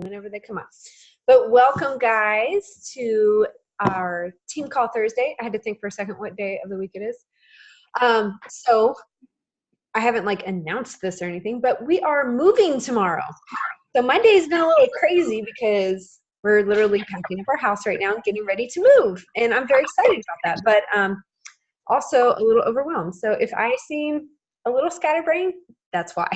whenever they come up. But welcome, guys, to our Team Call Thursday. I had to think for a second what day of the week it is. So I haven't announced this or anything, but we are moving tomorrow. So my day's been a little crazy because we're literally packing up our house right now and getting ready to move. And I'm very excited about that, but also a little overwhelmed. So if I seem a little scatterbrained, that's why.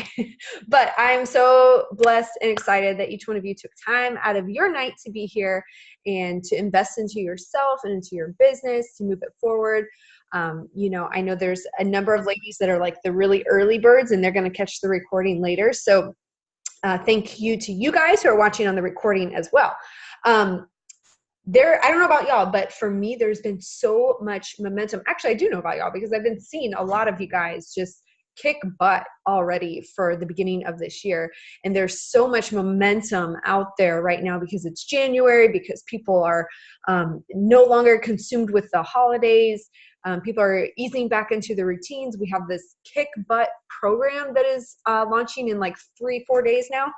But I'm so blessed and excited that each one of you took time out of your night to be here and to invest into yourself and into your business, to move it forward. I know there's a number of ladies that are like the really early birds and they're going to catch the recording later. So thank you to you guys who are watching on the recording as well. I don't know about y'all, but for me, there's been so much momentum. Actually, I do know about y'all because I've been seeing a lot of you guys just kick butt already for the beginning of this year. And there's so much momentum out there right now because it's January, because people are no longer consumed with the holidays. People are easing back into the routines. We have this kick butt program that is launching in 3-4 days now.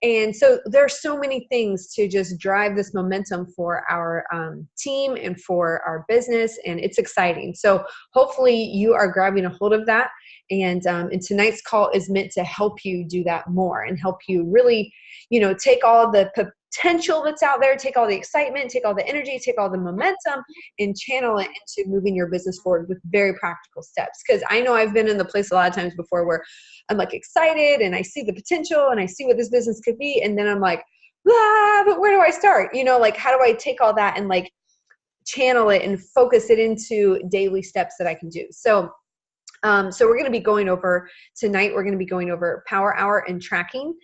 And so there's so many things to just drive this momentum for our team and for our business, and it's exciting. So hopefully you are grabbing a hold of that. And tonight's call is meant to help you do that more and help you really, take all the potential that's out there, take all the excitement, take all the energy, take all the momentum and channel it into moving your business forward with very practical steps. Because I know I've been in the place a lot of times before where I'm excited and I see the potential and I see what this business could be. And then I'm like, but where do I start? How do I take all that and channel it and focus it into daily steps that I can do? So we're going to be going over tonight, we're going to be going over Power Hour and tracking.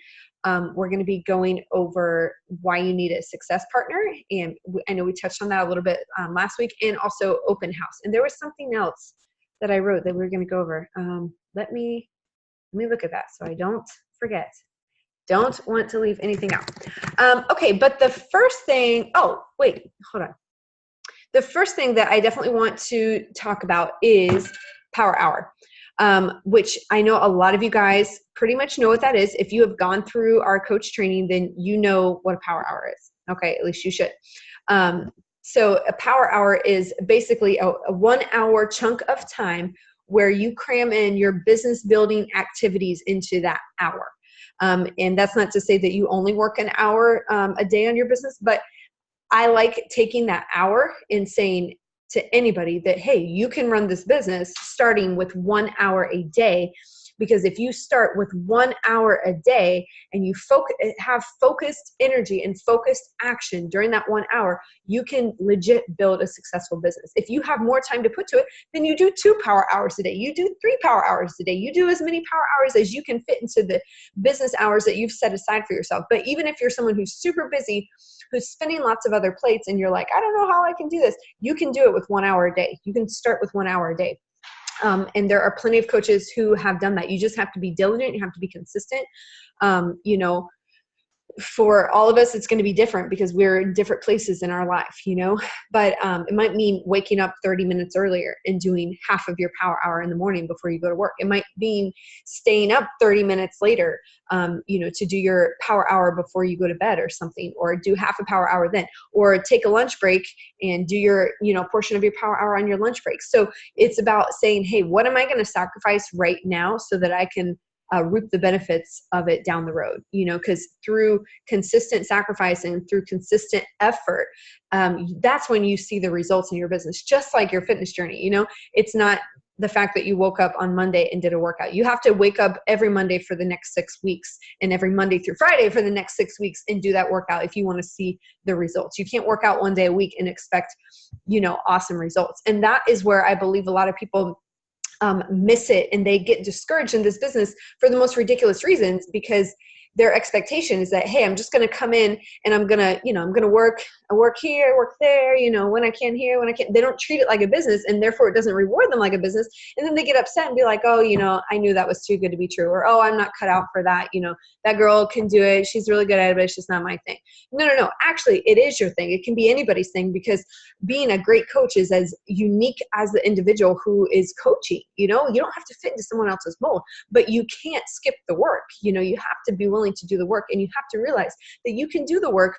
We're going to be going over why you need a success partner. And I know we touched on that a little bit last week, and also open house. And there was something else that I wrote that we were going to go over. Let me look at that so I don't forget. Don't want to leave anything out. Okay, but the first thing, hold on. The first thing that I definitely want to talk about is Power Hour, which I know a lot of you guys pretty much know what that is. If you have gone through our coach training, then you know what a Power Hour is. Okay, at least you should. So a Power Hour is basically a 1 hour chunk of time where you cram in your business building activities into that hour. And that's not to say that you only work an hour a day on your business, but I like taking that hour and saying to anybody that, hey, you can run this business starting with 1 hour a day. Because if you start with 1 hour a day and you have focused energy and focused action during that 1 hour, you can legit build a successful business. If you have more time to put to it, then you do 2 power hours a day. You do 3 power hours a day. You do as many power hours as you can fit into the business hours that you've set aside for yourself. But even if you're someone who's super busy, who's spinning lots of other plates, and you're like, I don't know how I can do this, you can do it with 1 hour a day. You can start with 1 hour a day. And there are plenty of coaches who have done that. You just have to be diligent. You have to be consistent. For all of us, it's going to be different because we're in different places in our life, but it might mean waking up 30 minutes earlier and doing half of your power hour in the morning before you go to work. It might mean staying up 30 minutes later, to do your power hour before you go to bed or something, or do half a power hour then, or take a lunch break and do your, portion of your power hour on your lunch break. So it's about saying, hey, what am I going to sacrifice right now so that I can reap the benefits of it down the road, because through consistent sacrifice and through consistent effort, that's when you see the results in your business, just like your fitness journey. It's not the fact that you woke up on Monday and did a workout. You have to wake up every Monday for the next 6 weeks and every Monday through Friday for the next 6 weeks and do that workout if you want to see the results. You can't work out 1 day a week and expect, awesome results. And that is where I believe a lot of people miss it, and they get discouraged in this business for the most ridiculous reasons, because their expectation is that, hey, I'm just going to come in and I'm going to work here, work there, when I can here, when I can. They don't treat it like a business, and therefore it doesn't reward them like a business. And then they get upset and be like, oh, I knew that was too good to be true. Or, oh, I'm not cut out for that. That girl can do it. She's really good at it, but it's just not my thing. No. Actually, it is your thing. It can be anybody's thing, because being a great coach is as unique as the individual who is coaching. You don't have to fit into someone else's mold, but you can't skip the work. You have to be willing willing to do the work. And you have to realize that you can do the work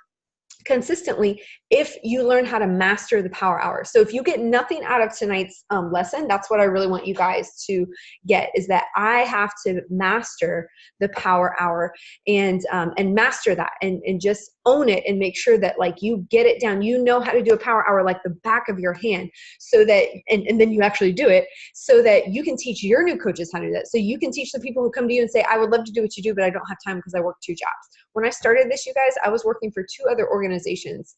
consistently if you learn how to master the power hour. So if you get nothing out of tonight's lesson, that's what I really want you guys to get, is that I have to master the power hour and master that and just own it and make sure that like you get it down. You know how to do a power hour like the back of your hand, so that and then you actually do it so that you can teach your new coaches how to do that. So you can teach the people who come to you and say, I would love to do what you do, but I don't have time because I work 2 jobs. When I started this, you guys, I was working for 2 other organizations,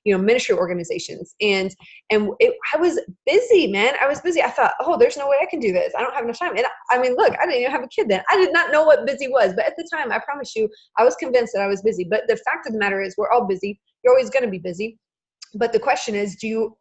ministry organizations. And I was busy, man. I was busy. I thought, oh, there's no way I can do this. I don't have enough time. And I mean, look, I didn't even have a kid then. I did not know what busy was. But at the time, I promise you, I was convinced that I was busy. But the fact of the matter is, we're all busy. You're always going to be busy. But the question is, do you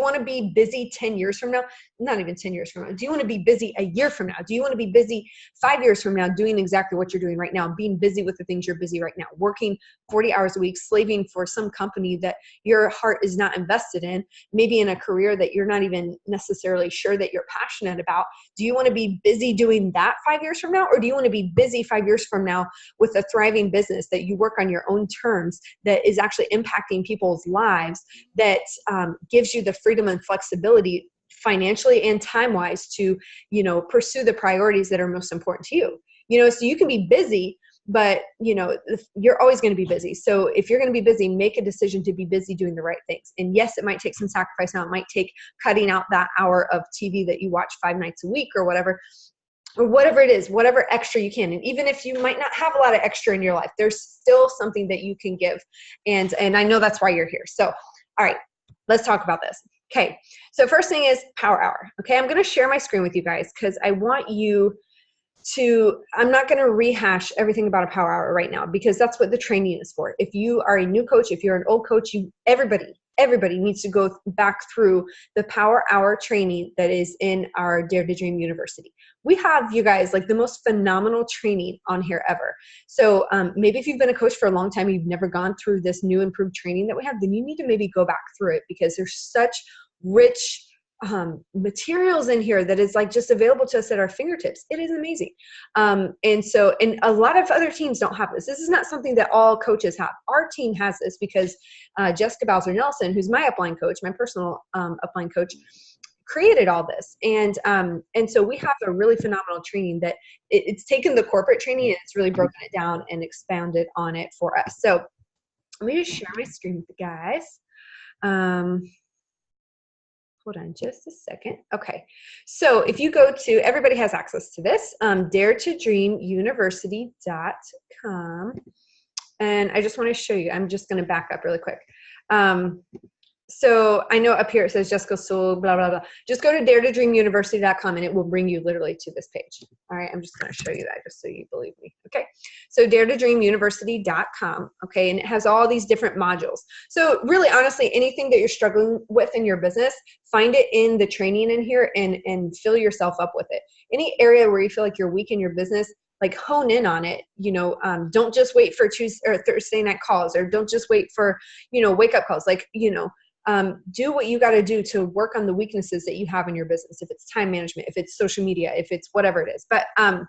want to be busy 10 years from now? Not even 10 years from now. Do you want to be busy a year from now? Do you want to be busy 5 years from now doing exactly what you're doing right now, being busy with the things you're busy right now, working 40 hours a week, slaving for some company that your heart is not invested in, maybe in a career that you're not even necessarily sure that you're passionate about? Do you want to be busy doing that 5 years from now? Or do you want to be busy 5 years from now with a thriving business that you work on your own terms, that is actually impacting people's lives, that gives you the freedom and flexibility financially and time-wise to, pursue the priorities that are most important to you? So you can be busy, but you're always going to be busy. So if you're going to be busy, make a decision to be busy doing the right things. And yes, it might take some sacrifice. Now it might take cutting out that hour of TV that you watch 5 nights a week or whatever it is, whatever extra you can. And even if you might not have a lot of extra in your life, there's still something that you can give. And I know that's why you're here. So, all right, let's talk about this. Okay, so first thing is power hour. Okay, I'm going to share my screen with you guys because I want you to, I'm not going to rehash everything about a power hour right now because that's what the training is for. If you are a new coach, if you're an old coach, everybody needs to go back through the power hour training that is in our Dare to Dream University. We have, you guys, like the most phenomenal training on here ever. So maybe if you've been a coach for a long time, you've never gone through this new improved training that we have, then you need to maybe go back through it because there's such rich materials in here that is like just available to us at our fingertips. It is amazing. And a lot of other teams don't have this. This is not something that all coaches have. Our team has this because Jessica Bowser Nelson, who's my upline coach, my personal upline coach, created all this. And so we have a really phenomenal training that it's taken the corporate training and it's really broken it down and expounded on it for us. So let me just share my screen with you guys. Hold on just a second. Okay. So if you go to, everybody has access to this, daretodreamuniversity.com. And I just want to show you, I'm just going to back up really quick. So I know up here it says Jessica Sewell, blah, blah, blah. Just go to daretodreamuniversity.com and it will bring you literally to this page. All right. I'm just going to show you that just so you believe me. Okay. So daretodreamuniversity.com. Okay. And it has all these different modules. So really, honestly, anything that you're struggling with in your business, find it in the training in here and fill yourself up with it. Any area where you feel like you're weak in your business, like hone in on it, don't just wait for Tuesday or Thursday night calls, or don't just wait for, wake up calls. Like, do what you got to do to work on the weaknesses that you have in your business. If it's time management, if it's social media, if it's whatever it is. But I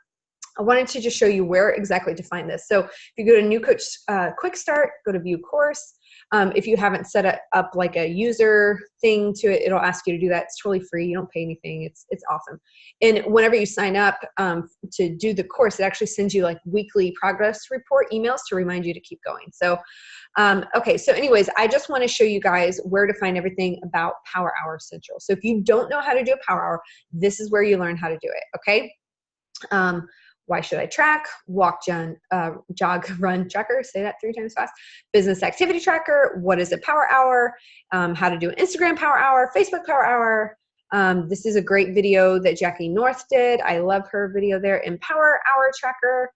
wanted to just show you where exactly to find this. So if you go to New Coach Quick Start, go to View Course. If you haven't set up like a user thing to it, it'll ask you to do that. It's totally free. You don't pay anything. It's awesome. And whenever you sign up to do the course, it actually sends you like weekly progress report emails to remind you to keep going. So, okay. So anyways, I just want to show you guys where to find everything about Power Hour Central. So if you don't know how to do a Power Hour, this is where you learn how to do it. Okay. Why should I track? Walk, jog, run, tracker. Say that 3 times fast. Business activity tracker. What is a power hour? How to do an Instagram power hour, Facebook power hour. This is a great video that Jackie North did. I love her video there. Empower Hour Tracker.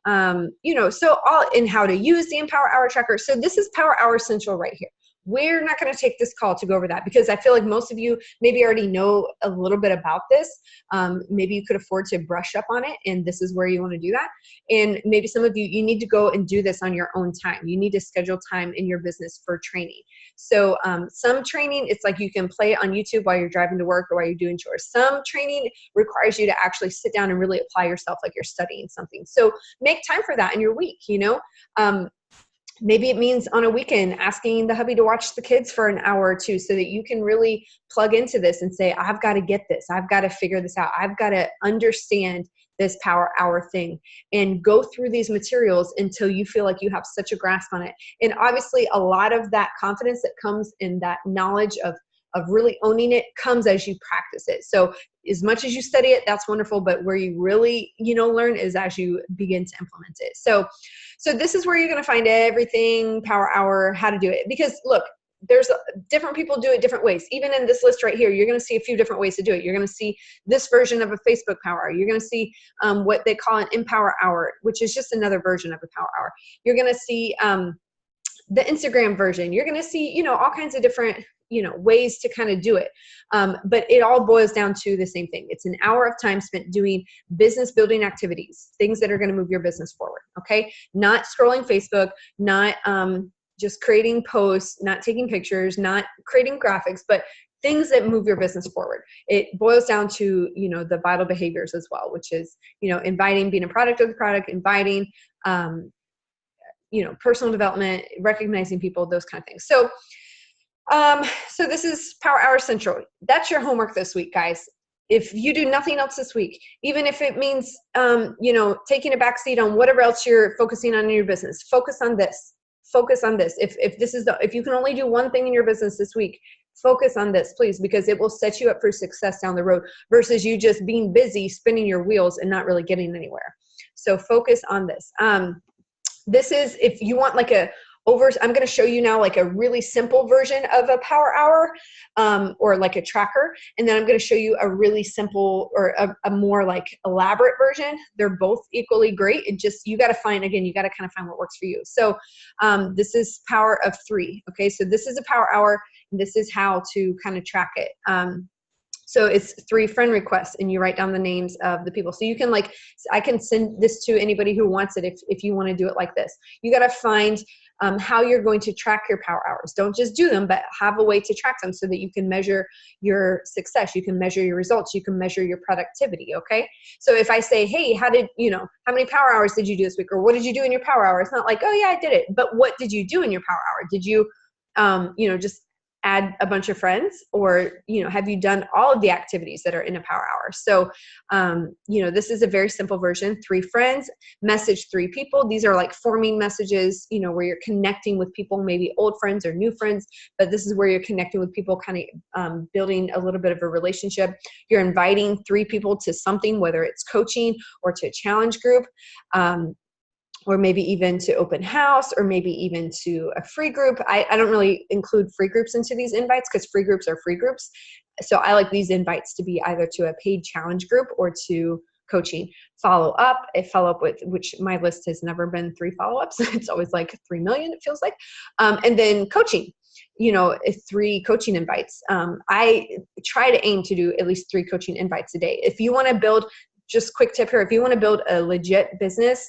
So all in how to use the Empower Hour Tracker. So this is Power Hour Central right here. we're not going to take this call to go over that, because I feel like most of you maybe already know a little bit about this. Maybe you could afford to brush up on it, and this is where you want to do that. And maybe some of you, you need to go and do this on your own time. You need to schedule time in your business for training. So some training, it's like you can play it on YouTube while you're driving to work or while you're doing chores. Some training requires you to actually sit down and really apply yourself like you're studying something. So make time for that in your week, you know. Maybe it means on a weekend asking the hubby to watch the kids for an hour or two, so that you can really plug into this and say, I've got to get this. I've got to figure this out. I've got to understand this power hour thing, and go through these materials until you feel like you have such a grasp on it. And obviously a lot of that confidence that comes in that knowledge of really owning it comes as you practice it. So as much as you study it, that's wonderful, but where you really, you know, learn is as you begin to implement it. So this is where you're going to find everything power hour, how to do it. Because look, there's different people do it different ways. Even in this list right here, you're going to see a few different ways to do it. You're going to see this version of a Facebook power hour. You're going to see what they call an Empower Hour, which is just another version of a power hour. You're going to see the Instagram version. You're going to see, you know, all kinds of different, you know, ways to kind of do it. But it all boils down to the same thing. It's an hour of time spent doing business building activities, things that are going to move your business forward. Okay. Not scrolling Facebook, not just creating posts, not taking pictures, not creating graphics, but things that move your business forward. It boils down to, you know, the vital behaviors as well, which is, you know, inviting, being a product of the product, inviting, you know, personal development, recognizing people, those kind of things. So, so this is Power Hour Central. That's your homework this week, guys. If you do nothing else this week, even if it means, you know, taking a back seat on whatever else you're focusing on in your business, focus on this. Focus on this. If this is if you can only do one thing in your business this week, focus on this, please, because it will set you up for success down the road versus you just being busy spinning your wheels and not really getting anywhere. So focus on this. This is, if you want like I'm going to show you now like a really simple version of a power hour, or like a tracker. And then I'm going to show you a really simple or a more like elaborate version. They're both equally great. It just, you got to find, again, you got to kind of find what works for you. So this is power of 3. Okay. So this is a power hour. And this is how to kind of track it. So it's 3 friend requests, and you write down the names of the people. So you can like, I can send this to anybody who wants it if you want to do it like this. You got to find how you're going to track your power hours. Don't just do them, but have a way to track them so that you can measure your success. You can measure your results. You can measure your productivity. Okay. So if I say, hey, how many power hours did you do this week? Or what did you do in your power hour? It's not like, oh yeah, I did it. But what did you do in your power hour? Did you, just add a bunch of friends, or, have you done all of the activities that are in a power hour? So, this is a very simple version. 3 friends, message 3 people. These are like forming messages, where you're connecting with people, maybe old friends or new friends, but this is where you're connecting with people, kind of building a little bit of a relationship. You're inviting 3 people to something, whether it's coaching or to a challenge group, or maybe even to open house, or maybe even to a free group. I don't really include free groups into these invites because free groups are free groups. So I like these invites to be either to a paid challenge group or to coaching. Follow up with, which my list has never been 3 follow-ups. It's always like 3 million, it feels like. And then coaching, 3 coaching invites. I try to aim to do at least 3 coaching invites a day. If you want to build, just quick tip here, if you want to build a legit business,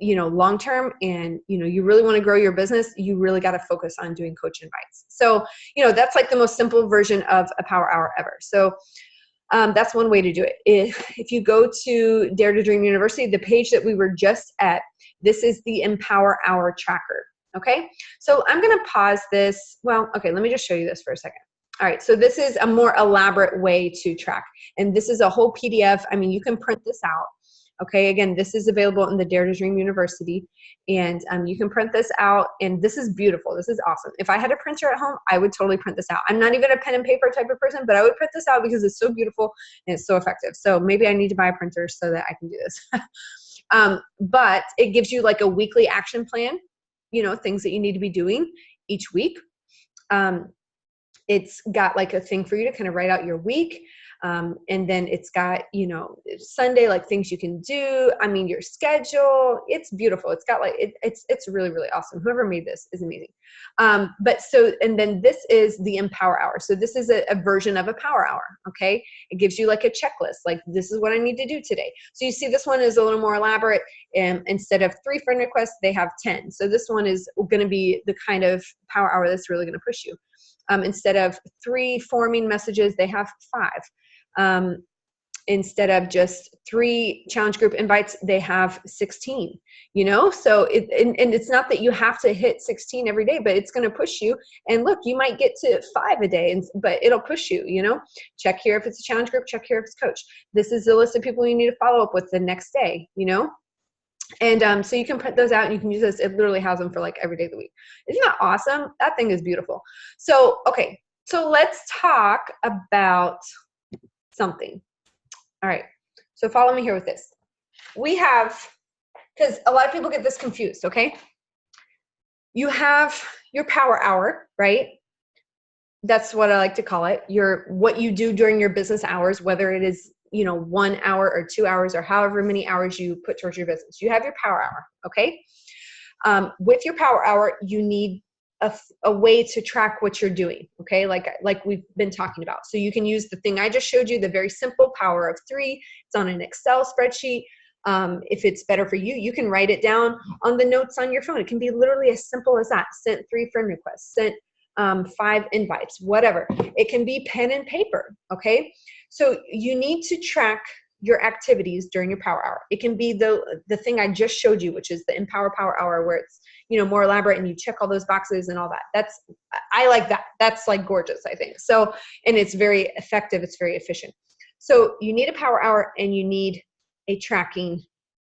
long-term, and, you really want to grow your business, you really got to focus on doing coach invites. So, that's like the most simple version of a power hour ever. So, that's one way to do it. If you go to Dare to Dream University, the page that we were just at, this is the Empower Hour tracker. Okay. So I'm going to pause this. Well, okay, let me just show you this for a second. All right. So this is a more elaborate way to track, and this is a whole PDF. I mean, you can print this out. Okay, again, this is available in the Dare to Dream University, and you can print this out, and this is beautiful. This is awesome. If I had a printer at home, I would totally print this out. I'm not even a pen and paper type of person, but I would print this out because it's so beautiful and it's so effective. So maybe I need to buy a printer so that I can do this. But it gives you like a weekly action plan, things that you need to be doing each week. It's got like a thing for you to kind of write out your week. And then it's got, you know, Sunday, like things you can do. I mean, your schedule, it's beautiful. It's got like, it's really, really awesome. Whoever made this is amazing. But so, and then this is the Empower Hour. So this is a version of a Power Hour. Okay. It gives you like a checklist, like this is what I need to do today. So you see this one is a little more elaborate. And instead of 3 friend requests, they have 10. So this one is going to be the kind of Power Hour that's really going to push you. Instead of 3 forming messages, they have 5. Instead of just 3 challenge group invites, they have 16, you know? So and it's not that you have to hit 16 every day, but it's going to push you. And look, you might get to 5 a day, but it'll push you, you know? Check here if it's a challenge group, check here if it's coach. This is the list of people you need to follow up with the next day, you know? And so you can print those out and you can use this. It literally has them for like every day of the week. Isn't that awesome? That thing is beautiful. So, okay. So let's talk about something. All right. So follow me here with this. We have, because a lot of people get this confused, okay? You have your Power Hour, right? That's what I like to call it. What you do during your business hours, whether it is, you know, 1 hour or 2 hours or however many hours you put towards your business. You have your Power Hour, okay? With your Power Hour, you need a way to track what you're doing, okay? Like we've been talking about. So you can use the thing I just showed you, the very simple Power of 3. It's on an Excel spreadsheet. If it's better for you, you can write it down on the notes on your phone. It can be literally as simple as that. Sent 3 friend requests, sent 5 invites, whatever. It can be pen and paper, okay? So you need to track your activities during your Power Hour. It can be the thing I just showed you, which is the Empower Power Hour, where it's, you know, more elaborate and you check all those boxes and all that. I like that. That's like gorgeous, I think. So, and it's very effective. It's very efficient. So you need a Power Hour and you need a tracking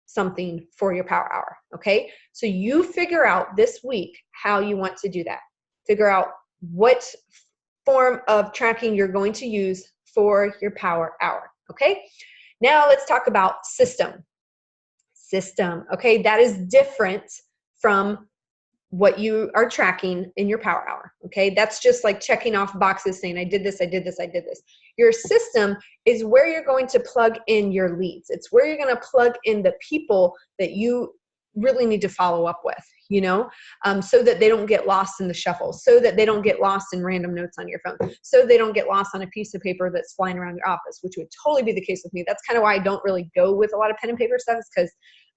something for your Power Hour, okay? So you figure out this week how you want to do that. Figure out what form of tracking you're going to use for your Power Hour, okay? Now let's talk about system. Okay? That is different from what you are tracking in your Power Hour, okay? That's just like checking off boxes saying, I did this, I did this, I did this. Your system is where you're going to plug in your leads. It's where you're going to plug in the people that you really need to follow up with, you know, so that they don't get lost in the shuffle, so that they don't get lost in random notes on your phone, so they don't get lost on a piece of paper that's flying around your office, which would totally be the case with me. That's kind of why I don't really go with a lot of pen and paper stuff, is because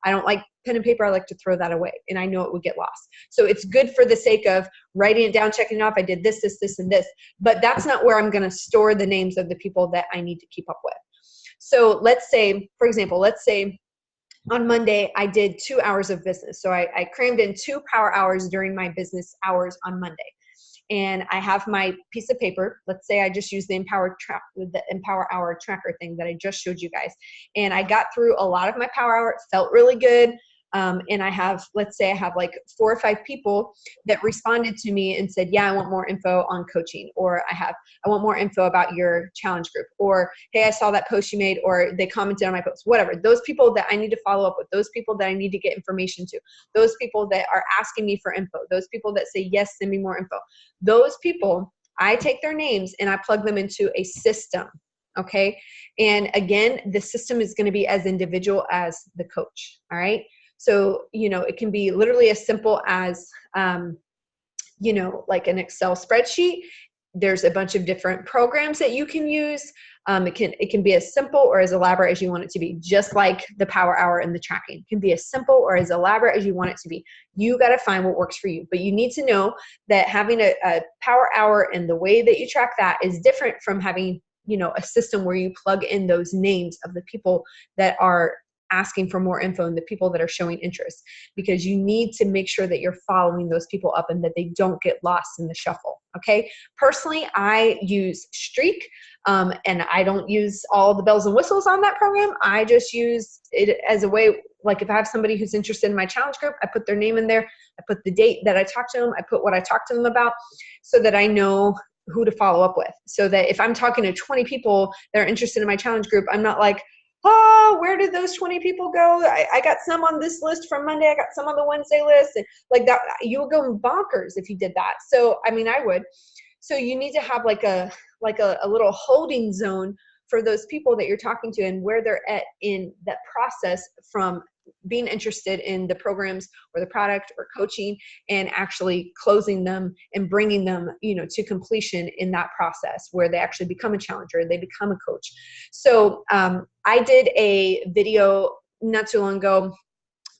I don't like pen and paper. I like to throw that away, and I know it would get lost. So it's good for the sake of writing it down, checking it off. I did this, this, this, and this, but that's not where I'm going to store the names of the people that I need to keep up with. So let's say, for example, on Monday, I did 2 hours of business. So I crammed in 2 power hours during my business hours on Monday. And I have my piece of paper. Let's say I just used the Empower Hour tracker thing that I just showed you guys. And I got through a lot of my Power Hour. It felt really good. And I have, let's say I have like 4 or 5 people that responded to me and said, yeah, I want more info on coaching, or I want more info about your challenge group, or, hey, I saw that post you made, or they commented on my post, whatever. Those people that I need to follow up with, those people that I need to get information to, those people that are asking me for info, those people that say, yes, send me more info. Those people, I take their names and I plug them into a system. Okay. And again, the system is going to be as individual as the coach. All right. So, you know, it can be literally as simple as, you know, like an Excel spreadsheet. There's a bunch of different programs that you can use. It can be as simple or as elaborate as you want it to be, just like the Power Hour and the tracking. It can be as simple or as elaborate as you want it to be. You got to find what works for you. But you need to know that having a Power Hour and the way that you track that is different from having, you know, a system where you plug in those names of the people that are asking for more info and the people that are showing interest, because you need to make sure that you're following those people up and that they don't get lost in the shuffle. Okay. Personally, I use Streak, and I don't use all the bells and whistles on that program. I just use it as a way, like if I have somebody who's interested in my challenge group, I put their name in there. I put the date that I talked to them. I put what I talked to them about, so that I know who to follow up with. So that if I'm talking to 20 people that are interested in my challenge group, I'm not like, oh, where did those 20 people go? I got some on this list from Monday. I got some on the Wednesday list. And like that, you would go bonkers if you did that. So, I mean, I would. So you need to have like a little holding zone for those people that you're talking to and where they're at in that process from being interested in the programs or the product or coaching and actually closing them and bringing them, you know, to completion in that process where they actually become a challenger, they become a coach. So I did a video not too long ago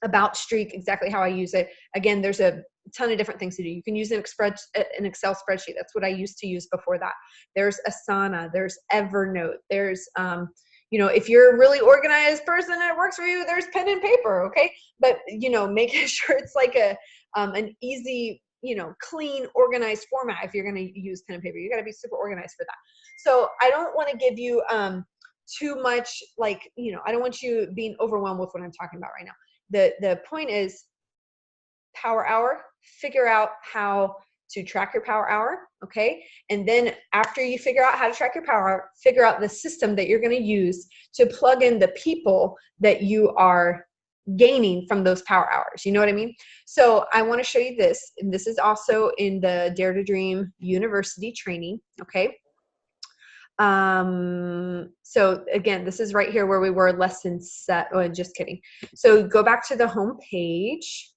about Streak, exactly how I use it. Again, there's a ton of different things to do. You can use an Excel spreadsheet. That's what I used to use before that. There's Asana, there's Evernote, there's, you know, if you're a really organized person and it works for you, there's pen and paper, okay? But, you know, making sure it's like an easy, you know, clean, organized format. If you're going to use pen and paper, you got to be super organized for that. So I don't want to give you too much, like, you know, I don't want you being overwhelmed with what I'm talking about right now. The point is Power Hour, figure out how to track your Power Hour, okay? And then after you figure out how to track your Power Hour, figure out the system that you're going to use to plug in the people that you are gaining from those Power Hours. You know what I mean? So I want to show you this, and this is also in the Dare to Dream University training, okay? So again, this is right here where we were lesson set. Oh, just kidding. So go back to the home page.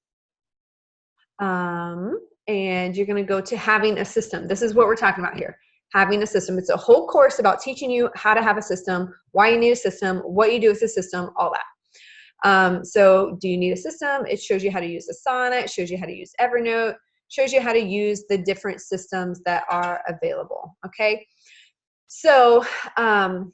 And you're going to go to having a system. This is what we're talking about here. Having a system. It's a whole course about teaching you how to have a system, why you need a system, what you do with the system, all that. So do you need a system? It shows you how to use Asana. It shows you how to use Evernote. Shows you how to use the different systems that are available. Okay. So, and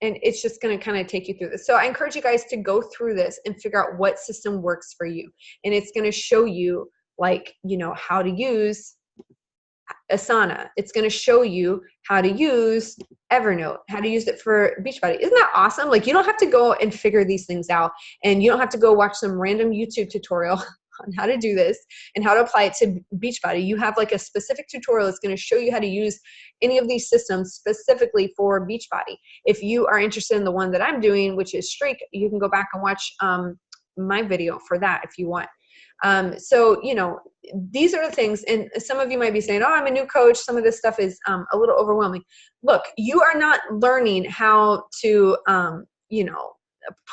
it's just going to kind of take you through this. So I encourage you guys to go through this and figure out what system works for you. And it's going to show you, like, you know, how to use Asana. It's going to show you how to use Evernote, how to use it for Beachbody. Isn't that awesome? Like, you don't have to go and figure these things out, and you don't have to go watch some random YouTube tutorial on how to do this and how to apply it to Beachbody. You have like a specific tutorial that's going to show you how to use any of these systems specifically for Beachbody. If you are interested in the one that I'm doing, which is Streak, you can go back and watch my video for that if you want. So, you know, these are the things, and some of you might be saying, oh, I'm a new coach. Some of this stuff is a little overwhelming. Look, you are not learning how to, you know,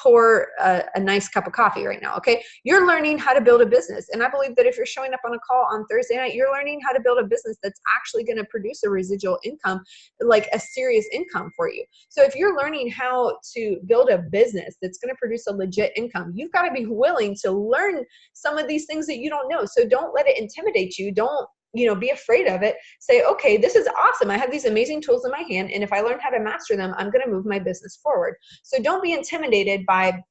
pour a nice cup of coffee right now, okay? You're learning how to build a business. And I believe that if you're showing up on a call on Thursday night, you're learning how to build a business that's actually going to produce a residual income, like a serious income for you. So if you're learning how to build a business that's going to produce a legit income, you've got to be willing to learn some of these things that you don't know. So don't let it intimidate you. Don't, you know, be afraid of it. Say, okay, this is awesome. I have these amazing tools in my hand, and if I learn how to master them, I'm going to move my business forward. So don't be intimidated by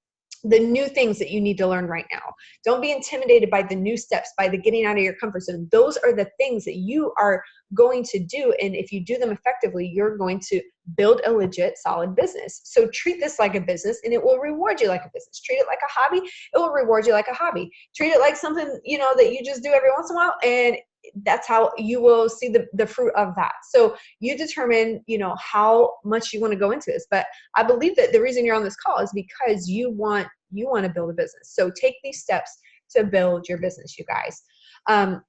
the new things that you need to learn right now. Don't be intimidated by the new steps, by the getting out of your comfort zone. Those are the things that you are going to do. And if you do them effectively, you're going to build a legit, solid business. So treat this like a business, and it will reward you like a business. Treat it like a hobby. It will reward you like a hobby. Treat it like something, you know, that you just do every once in a while, and that's how you will see the fruit of that. So you determine, you know, how much you want to go into this. But I believe that the reason you're on this call is because you want to build a business. So take these steps to build your business, you guys.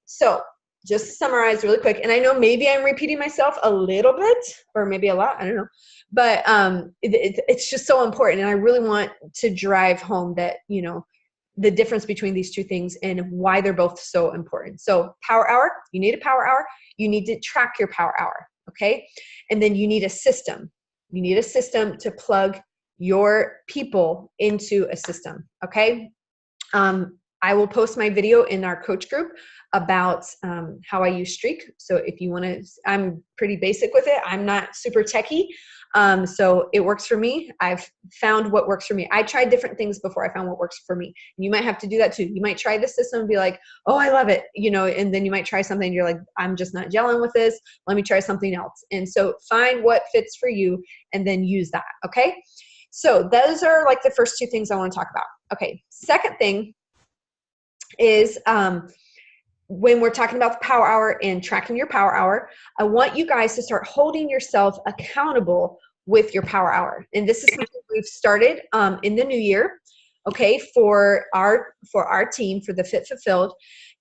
So just to summarize really quick, and I know maybe I'm repeating myself a little bit, or maybe a lot, I don't know. But it's just so important. And I really want to drive home that, you know, the difference between these two things and why they're both so important. So Power Hour, you need a Power Hour. You need to track your Power Hour, okay? And then you need a system. You need a system to plug your people into a system, okay? I will post my video in our coach group about how I use Streak. So if you want to, I'm pretty basic with it. I'm not super techie. So it works for me. I've found what works for me. I tried different things before I found what works for me. And you might have to do that too. You might try this system and be like, oh, I love it. You know, and then you might try something and you're like, I'm just not gelling with this. Let me try something else. And so find what fits for you and then use that. Okay. So those are like the first two things I want to talk about. Okay. Second thing is, when we're talking about the Power Hour and tracking your Power Hour, I want you guys to start holding yourself accountable with your Power Hour. And this is something we've started in the new year, okay, for our team, for the Fit Fulfilled.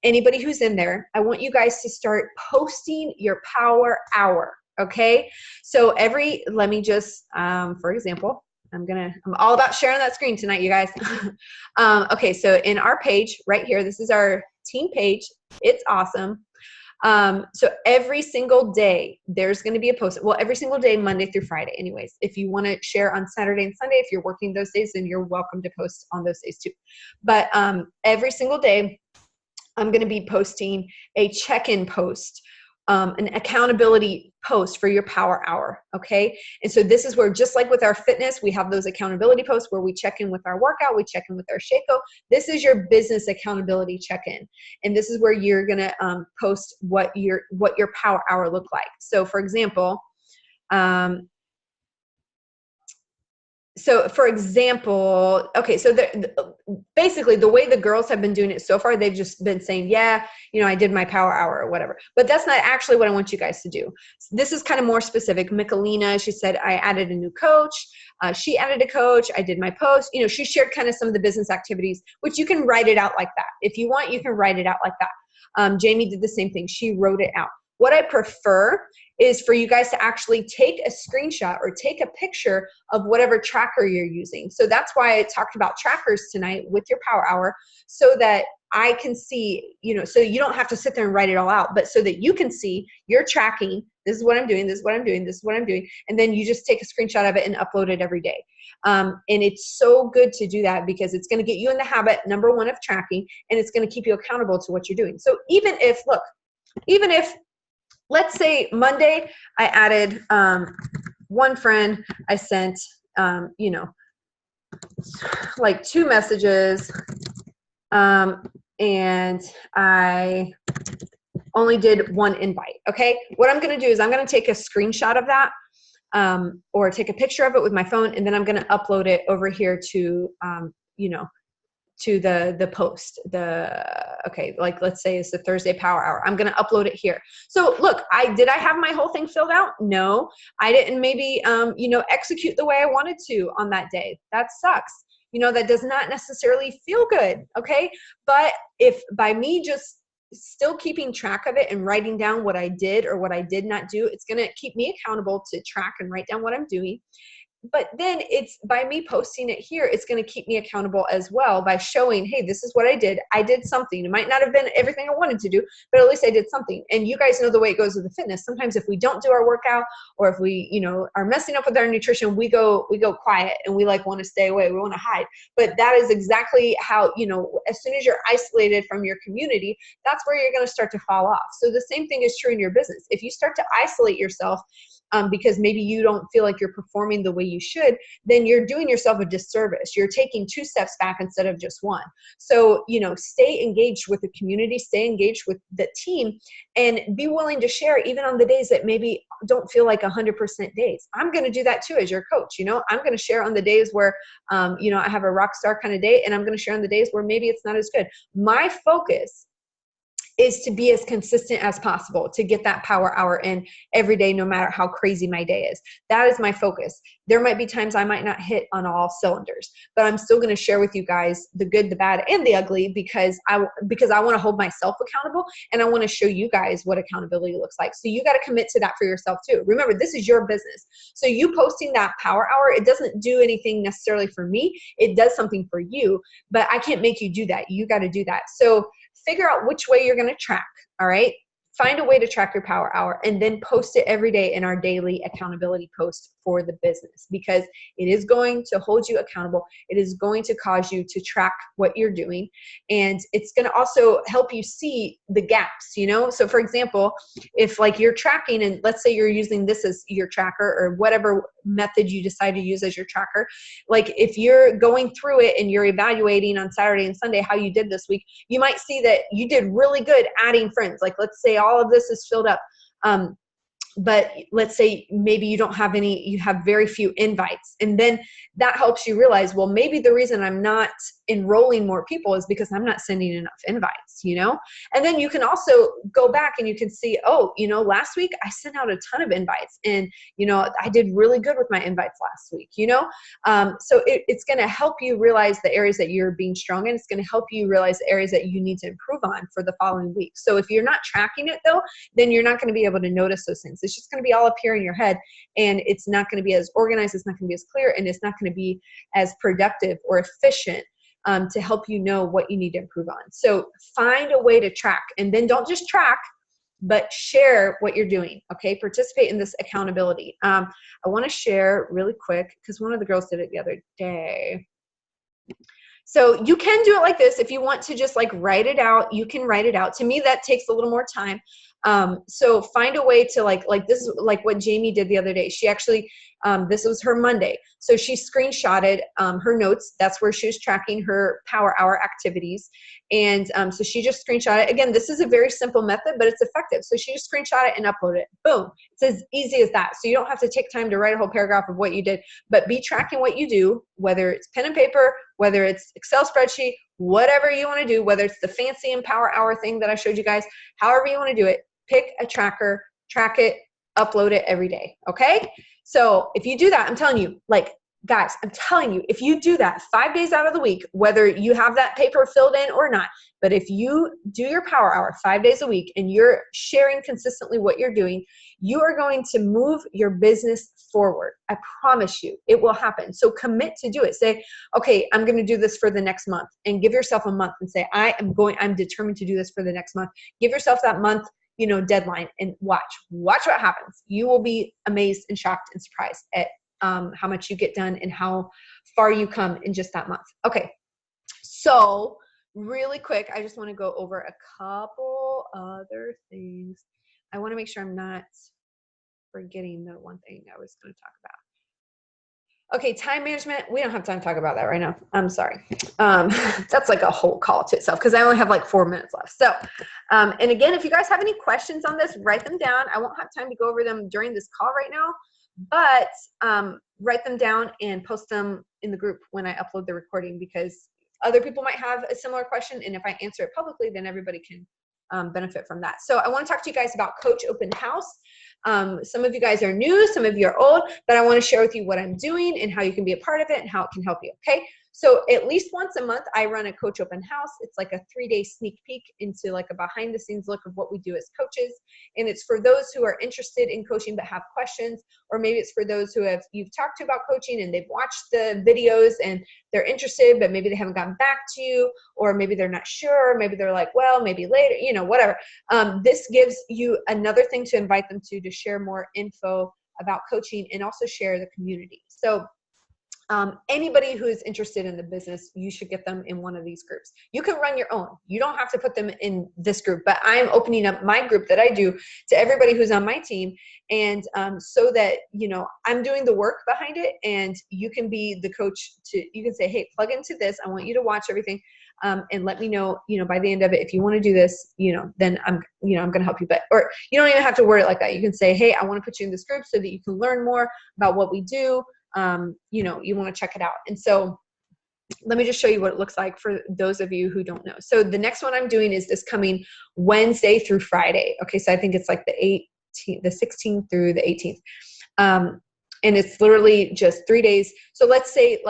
Anybody who's in there, I want you guys to start posting your Power Hour, Okay. So let me just, for example, I'm all about sharing that screen tonight, you guys. Okay. So in our page right here, this is our team page. It's awesome. So every single day there's going to be a post. Well, every single day, Monday through Friday anyways. If you want to share on Saturday and Sunday, if you're working those days, then you're welcome to post on those days too. But every single day I'm going to be posting a check-in post, an accountability post for your power hour. Okay. And so this is where, just like with our fitness, we have those accountability posts where we check in with our workout, we check in with our Shaco. This is your business accountability check-in. And this is where you're going to post what your power hour look like. So for example, okay, so basically the way the girls have been doing it so far, they've just been saying, yeah, I did my power hour or whatever. But that's not actually what I want you guys to do. This is kind of more specific. Michelina, she said, I added a new coach. She added a coach. I did my post. She shared kind of some of the business activities, which you can write it out like that. If you want, you can write it out like that. Jamie did the same thing. She wrote it out. What I prefer is for you guys to actually take a screenshot or take a picture of whatever tracker you're using. So that's why I talked about trackers tonight with your power hour, so that I can see, so you don't have to sit there and write it all out, but so that you can see you're tracking, this is what I'm doing, this is what I'm doing, this is what I'm doing. And then you just take a screenshot of it and upload it every day. And it's so good to do that because it's going to get you in the habit, number one, of tracking, and it's going to keep you accountable to what you're doing. So even if let's say Monday, I added one friend, I sent, like 2 messages, and I only did 1 invite. Okay. What I'm going to do is I'm going to take a screenshot of that, or take a picture of it with my phone, and then I'm going to upload it over here to, to the post, okay, like let's say it's the Thursday power hour. I'm going to upload it here. So look, did I have my whole thing filled out? No, I didn't maybe, execute the way I wanted to on that day. That sucks. That does not necessarily feel good. Okay. But if by me just still keeping track of it and writing down what I did or what I did not do, it's going to keep me accountable to track and write down what I'm doing. But then it's by me posting it here, it's going to keep me accountable as well by showing, hey, this is what I did. I did something. It might not have been everything I wanted to do, but at least I did something. And you guys know the way it goes with the fitness. Sometimes if we don't do our workout, or if we, are messing up with our nutrition, we go quiet and we want to stay away. We want to hide. But that is exactly how, as soon as you're isolated from your community, that's where you're going to start to fall off. So the same thing is true in your business. If you start to isolate yourself, because maybe you don't feel like you're performing the way you should, then you're doing yourself a disservice. You're taking 2 steps back instead of just 1. So, stay engaged with the community, stay engaged with the team, and be willing to share even on the days that maybe don't feel like 100% days. I'm going to do that too as your coach. I'm going to share on the days where, I have a rock star kind of day, and I'm going to share on the days where maybe it's not as good. My focus is to be as consistent as possible, to get that power hour in every day, no matter how crazy my day is. That is my focus. There might be times I might not hit on all cylinders, but I'm still going to share with you guys the good, the bad, and the ugly, because I want to hold myself accountable, and I want to show you guys what accountability looks like. So you got to commit to that for yourself too. Remember, this is your business. So you posting that power hour, it doesn't do anything necessarily for me. It does something for you, but I can't make you do that. You got to do that. So figure out which way you're going to track. All right. Find a way to track your power hour, and then post it every day in our daily accountability post for the business, because it is going to hold you accountable. It is going to cause you to track what you're doing, and it's going to also help you see the gaps, So for example, if you're tracking, and let's say you're using this as your tracker, or whatever method you decide to use as your tracker, if you're going through it and you're evaluating on Saturday and Sunday how you did this week, you might see that you did really good adding friends. Let's say all of this is filled up. But let's say maybe you don't have any, you have very few invites. And then that helps you realize, well, maybe the reason I'm not enrolling more people is because I'm not sending enough invites, And then you can also go back and you can see, oh, last week I sent out a ton of invites, and, I did really good with my invites last week, So it's going to help you realize the areas that you're being strong in. It's going to help you realize the areas that you need to improve on for the following week. So if you're not tracking it though, then you're not going to be able to notice those things. It's just going to be all up here in your head, and it's not going to be as organized. It's not going to be as clear, and it's not going to be as productive or efficient to help you know what you need to improve on. So find a way to track, and then don't just track, but share what you're doing, okay? Participate in this accountability. I want to share really quick, because one of the girls did it the other day. So you can do it like this. If you want to just like write it out, you can write it out. To me, that takes a little more time. So find a way to like this is like what Jamie did the other day. She actually, this was her Monday. So she screenshotted her notes. That's where she was tracking her Power Hour activities. And so she just screenshot it. Again, this is a very simple method, but it's effective. So she just screenshot it and upload it. Boom. It's as easy as that. So you don't have to take time to write a whole paragraph of what you did, but be tracking what you do, whether it's pen and paper, whether it's Excel spreadsheet, whatever you want to do, whether it's the fancy Empower Hour thing that I showed you guys, however you want to do it, pick a tracker, track it, upload it every day, okay? So if you do that, I'm telling you, like, guys, I'm telling you, if you do that 5 days out of the week, whether you have that paper filled in or not, but if you do your Power Hour 5 days a week and you're sharing consistently what you're doing, you are going to move your business forward. I promise you, it will happen. So commit to do it. Say, okay, I'm going to do this for the next month, and give yourself a month and say, I'm determined to do this for the next month. Give yourself that month, deadline, and watch what happens. You will be amazed and shocked and surprised at how much you get done and how far you come in just that month. Okay. So really quick, I just want to go over a couple other things. I want to make sure I'm not forgetting the one thing I was going to talk about. Okay, time management. We don't have time to talk about that right now. I'm sorry. That's like a whole call to itself, because I only have like 4 minutes left. So, and again, if you guys have any questions on this, write them down. I won't have time to go over them during this call right now, but write them down and post them in the group when I upload the recording, because other people might have a similar question. And if I answer it publicly, then everybody can benefit from that. So I want to talk to you guys about Coach Open House. Some of you guys are new, some of you are old, but I want to share with you what I'm doing and how you can be a part of it and how it can help you. Okay. So at least once a month, I run a Coach Open House. It's like a 3-day sneak peek into like a behind the scenes look of what we do as coaches. And it's for those who are interested in coaching but have questions, or maybe it's for those who you've talked to about coaching and they've watched the videos and they're interested, but maybe they haven't gotten back to you, or maybe they're not sure. Maybe they're like, well, maybe later, whatever. This gives you another thing to invite them to share more info about coaching and also share the community. So anybody who is interested in the business, you should get them in one of these groups. You can run your own. You don't have to put them in this group, but I'm opening up my group that I do to everybody who's on my team. And so that, I'm doing the work behind it, and you can be the coach you can say, hey, plug into this. I want you to watch everything. And let me know, by the end of it, if you want to do this, then I'm going to help you. Or you don't even have to word it like that. You can say, hey, I want to put you in this group so that you can learn more about what we do. You want to check it out. And so let me just show you what it looks like for those of you who don't know. So the next one I'm doing is this coming Wednesday through Friday. Okay. So I think it's like the 16th through the 18th. And it's literally just 3 days. So let's say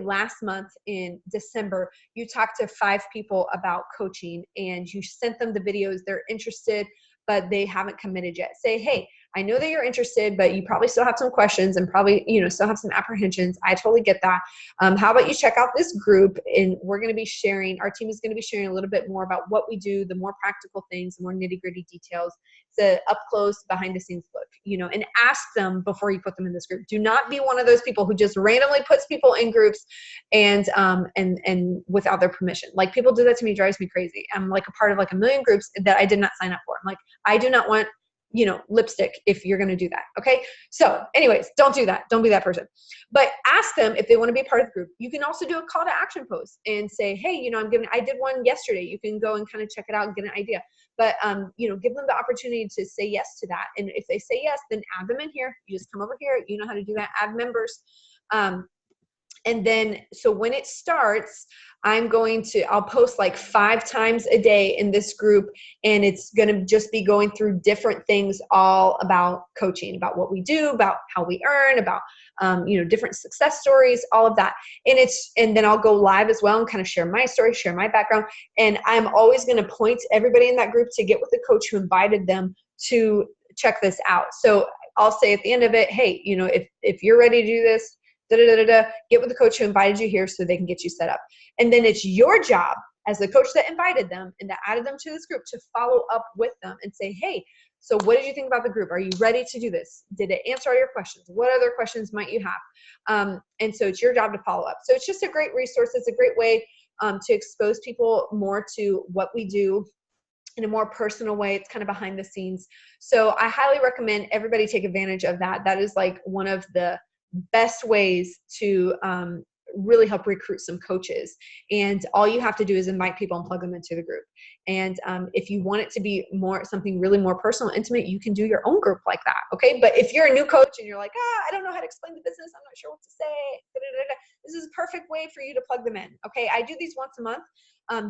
last month in December, you talked to 5 people about coaching and you sent them the videos. They're interested, but they haven't committed yet. Say, hey, I know that you're interested, but you probably still have some questions and probably, still have some apprehensions. I totally get that. How about you check out this group, and we're going to be sharing, our team is going to be sharing a little bit more about what we do, the more practical things, the more nitty-gritty details, the up close behind the scenes look, and ask them before you put them in this group. Do not be one of those people who just randomly puts people in groups and without their permission. Like, people do that to me, drives me crazy. I'm like a part of like a million groups that I did not sign up for. I'm like, I do not want lipstick if you're going to do that. Okay. So anyways, don't do that. Don't be that person, but ask them if they want to be a part of the group. You can also do a call to action post and say, hey, I did one yesterday. You can go and kind of check it out and get an idea, but, give them the opportunity to say yes to that. And if they say yes, then add them in here. You just come over here. You know how to do that. Add members. And then, so when it starts, I'll post like 5 times a day in this group, and it's going to just be going through different things all about coaching, about what we do, about how we earn, about, different success stories, all of that. And then I'll go live as well and kind of share my story, share my background. And I'm always going to point everybody in that group to get with the coach who invited them to check this out. So I'll say at the end of it, hey, you know, if you're ready to do this, get with the coach who invited you here so they can get you set up. And then it's your job as the coach that invited them and that added them to this group to follow up with them and say, hey, so what did you think about the group? Are you ready to do this? Did it answer all your questions? What other questions might you have? And so it's your job to follow up. So it's just a great resource. It's a great way to expose people more to what we do in a more personal way. It's kind of behind the scenes. So I highly recommend everybody take advantage of that. That is like one of the best ways to really help recruit some coaches. And all you have to do is invite people and plug them into the group. And if you want it to be something really more personal, intimate, you can do your own group like that. Okay. But if you're a new coach and you're like, I don't know how to explain the business, I'm not sure what to say, this is a perfect way for you to plug them in. Okay. I do these once a month.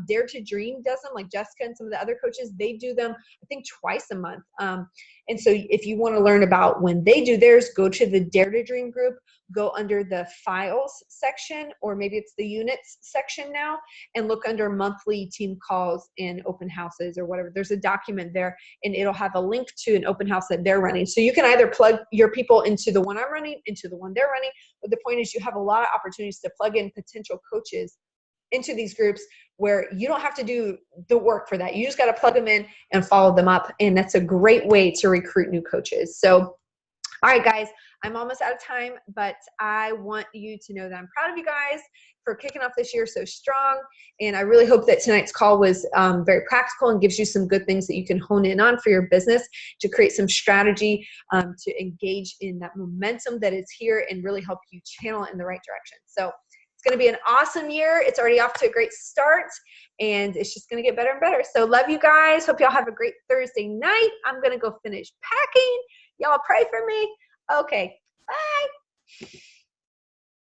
Dare to Dream does them, like Jessica and some of the other coaches, they do them, I think, twice a month. And so if you want to learn about when they do theirs, go to the Dare to Dream group, go under the files section, or maybe it's the units section now, and look under monthly team calls and open houses or whatever. There's a document there, and it'll have a link to an open house that they're running. So you can either plug your people into the one I'm running, into the one they're running, but the point is you have a lot of opportunities to plug in potential coaches into these groups where you don't have to do the work for that. You just got to plug them in and follow them up. And that's a great way to recruit new coaches. So, all right, guys, I'm almost out of time, but I want you to know that I'm proud of you guys for kicking off this year so strong. And I really hope that tonight's call was very practical and gives you some good things that you can hone in on for your business to create some strategy to engage in that momentum that is here and really help you channel it in the right direction. So it's going to be an awesome year. It's already off to a great start, and it's just going to get better and better. So love you guys. Hope y'all have a great Thursday night. I'm going to go finish packing. Y'all pray for me. Okay, bye.